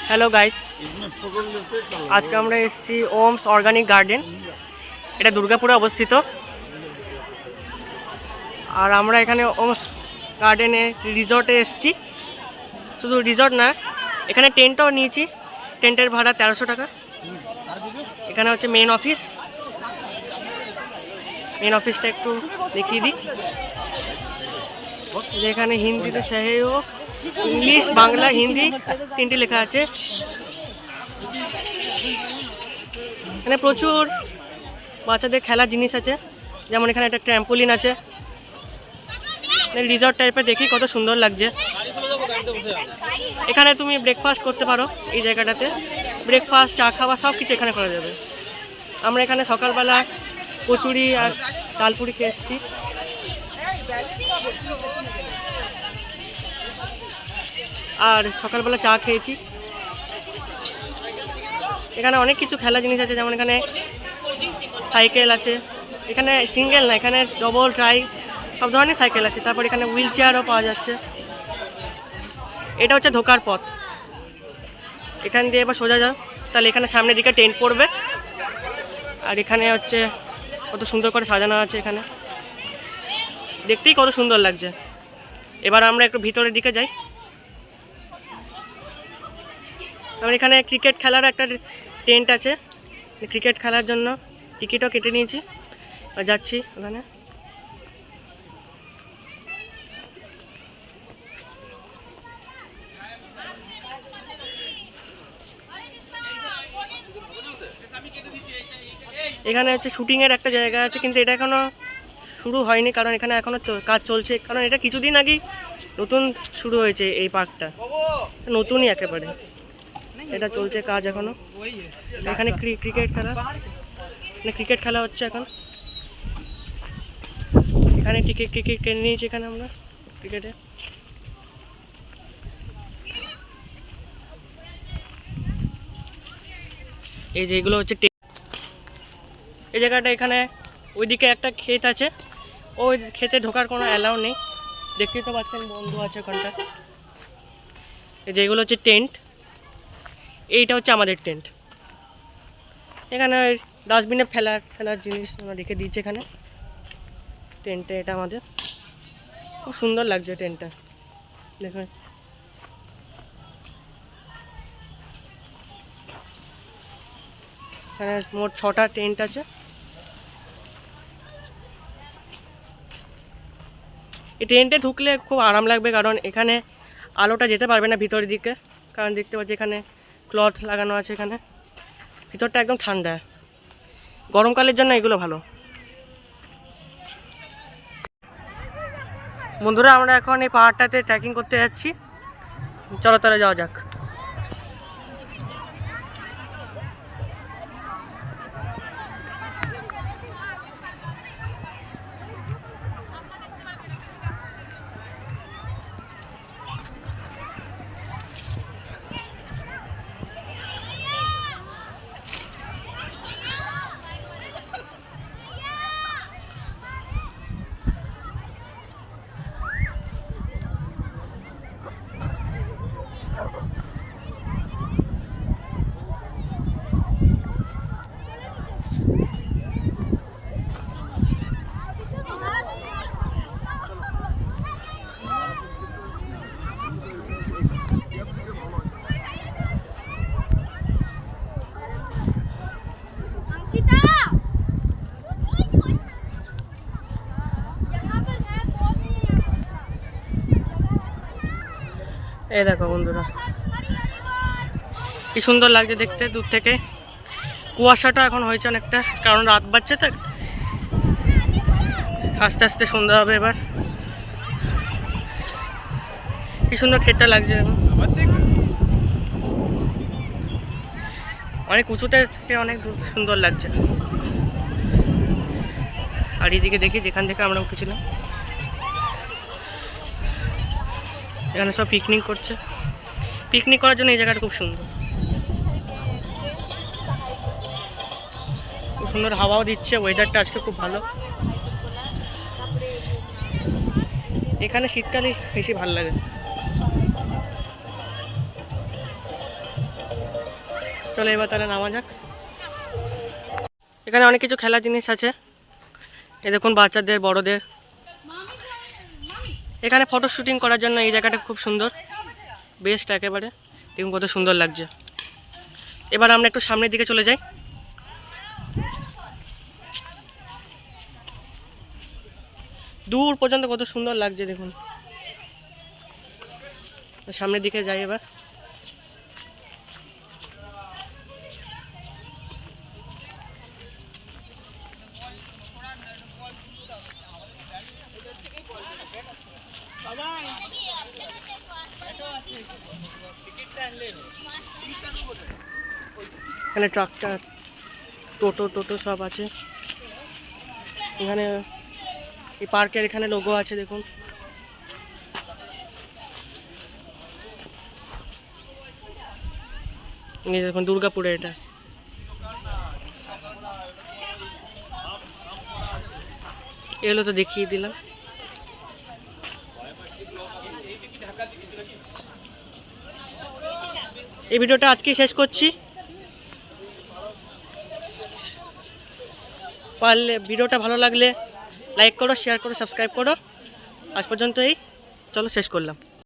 Hello guys, আজকে আমরা এসেছি ওমস অর্গানিক গার্ডেন। এটা দুর্গাপুরে অবস্থিত। আর আমরা এখানে ওমস গার্ডেনে রিসর্টে এসেছি। শুধু রিসর্ট না, এখানে টেন্টও নিয়েছি। টেন্টের ভাড়া 1300 টাকা। এখানে হচ্ছে মেন অফিস। মেন অফিসটা একটু দেখিয়ে দিই। যেখানে হিন্দিতে সহায়ক, ইংলিশ, বাংলা, হিন্দি তিনটি লেখা আছে। এখানে প্রচুর বাচ্চাদের খেলার জিনিস আছে, যেমন এখানে একটা ট্র্যাম্পোলিন আছে। রিসর্ট টাইপের, দেখি কত সুন্দর লাগছে। এখানে তুমি ব্রেকফাস্ট করতে পারো। এই জায়গাটাতে ব্রেকফাস্ট, চা খাওয়া সব কিছু এখানে করা যাবে। আমরা এখানে সকালবেলা কচুরি আর ডালপুরি খেয়ে এসেছি। আর সকালবেলা চা খেয়েছি। এখানে অনেক কিছু খেলা জিনিস আছে, যেমন এখানে সাইকেল আছে। এখানে সিঙ্গেল না, এখানে ডবল, ট্রাই সব ধরনের সাইকেল আছে। তারপর এখানে হুইল চেয়ারও পাওয়া যাচ্ছে। এটা হচ্ছে ঢোকার পথ। এখান দিয়ে এবার সোজা যাও, তাহলে এখানে সামনের দিকে টেন্ট পড়বে। আর এখানে হচ্ছে কত সুন্দর করে সাজানো আছে। এখানে দেখতেই কত সুন্দর লাগছে। এবার আমরা একটু ভিতরের দিকে যাই। তারপর এখানে ক্রিকেট খেলার একটা টেন্ট আছে। ক্রিকেট খেলার জন্য টিকিটও কেটে নিয়েছি। আর যাচ্ছি ওখানে। এখানে হচ্ছে শুটিংয়ের একটা জায়গা আছে, কিন্তু এটা এখনও শুরু হয়নি, কারণ এখানে এখনও কাজ চলছে। কারণ এটা কিছুদিন আগেই নতুন শুরু হয়েছে এই পার্কটা, নতুনই একেবারে। এটা চলছে কাজ এখনও। এখানে ক্রিকেট খেলা হচ্ছে এখন। এখানে টিকিট কিনে নিয়েছি এখানে আমরা ক্রিকেটে। এই যে এগুলো হচ্ছে এই জায়গাটা। এখানে ওইদিকে একটা ক্ষেত আছে, ওই ক্ষেতে ঢোকার কোনো অ্যালাউ নেই। দেখতেই তো পাচ্ছেন, বন্ধু আছে ওখানটা। এই যে এগুলো হচ্ছে টেন্ট। এইটা হচ্ছে আমাদের টেন্ট। এখানে ডাস্টবিনে ফেলার জিনিস আমরা রেখে দিয়েছি এখানে টেন্টে। এটা আমাদের খুব সুন্দর লাগছে টেন্টটা, দেখুন। এখানে মোট 6টা টেন্ট আছে। এই টেন্টে ঢুকলে খুব আরাম লাগবে, কারণ এখানে আলোটা যেতে পারবে না ভিতরের দিকে। কারণ দেখতে পাচ্ছি এখানে ক্লথ লাগানো আছে। এখানে ভিতরটা একদম ঠান্ডা। গরমকালের জন্য এগুলো ভালো। বন্ধুরা, আমরা এখন এই পাহাড়টাতে ট্রেকিং করতে যাচ্ছি। চলো তাহলে যাওয়া যাক। এই দেখো বন্ধুরা, কি সুন্দর লাগছে দেখতে দূর থেকে। কুয়াশাটা এখন হয়েছে অনেকটা, কারণ রাত বাজছে তো। আস্তে আস্তে সন্ধ্যা হবে এবার। কি সুন্দর ক্ষেতটা লাগছে এখন। অনেক উঁচুতে থেকে অনেক সুন্দর লাগছে। আর এদিকে দেখি, যেখান থেকে আমরা উঠেছিলাম, এখানে সব পিকনিক করছে। পিকনিক করার জন্য এই জায়গাটা খুব সুন্দর। খুব সুন্দর হাওয়াও দিচ্ছে। ওয়েদারটা আজকে খুব ভালো। এখানে শীতকালে বেশি ভালো লাগে। চলো এবার তাহলে নামা যাক। এখানে অনেক কিছু খেলার জিনিস আছে, এই দেখুন বাচ্চাদের বড়দের। এখানে ফটো শুটিং করার জন্য এই জায়গাটা খুব সুন্দর, বেস্ট একেবারে। দেখুন কত সুন্দর লাগছে। এবার আমরা একটু সামনের দিকে চলে যাই। দূর পর্যন্ত কত সুন্দর লাগছে দেখুন। সামনের দিকে যাই এবার। এখানে ট্রাক্টর, টোটো সব আছে। এখানে এই পার্কের এখানে লোগো আছে দেখুন। এই দেখুন দুর্গাপুরে এটা। এগুলো তো দেখিয়ে দিলাম। এই ভিডিওটা আজকেই শেষ করছি। পারলে ভিডিওটা ভালো লাগলে লাইক করো, শেয়ার করো, সাবস্ক্রাইব করো। আজ পর্যন্ত এই, চলো শেষ করলাম।